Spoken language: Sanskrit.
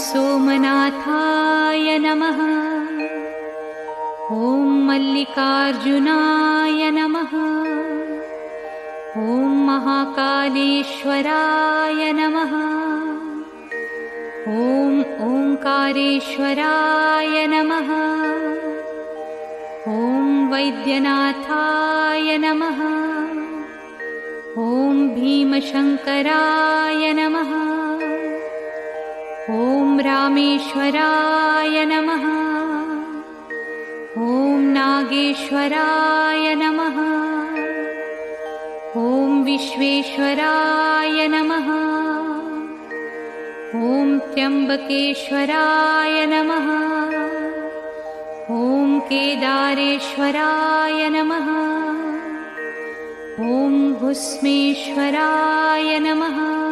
सोमनाथाय नमः। ॐ मल्लिकार्जुनाय नमः। ॐ महाकालेश्वराय नमः। ॐ ओंकारेश्वराय नमः। ॐ वैद्यनाथाय नमः। ॐ भीमशंकराय नमः। ॐ रामेश्वराय नमः। ॐ नागेश्वराय नमः। ॐ विश्वेश्वराय नमः। ॐ त्र्यंबकेश्वराय नमः। ॐ केदारेश्वराय नमः। ॐ भुस्मेश्वराय नमः।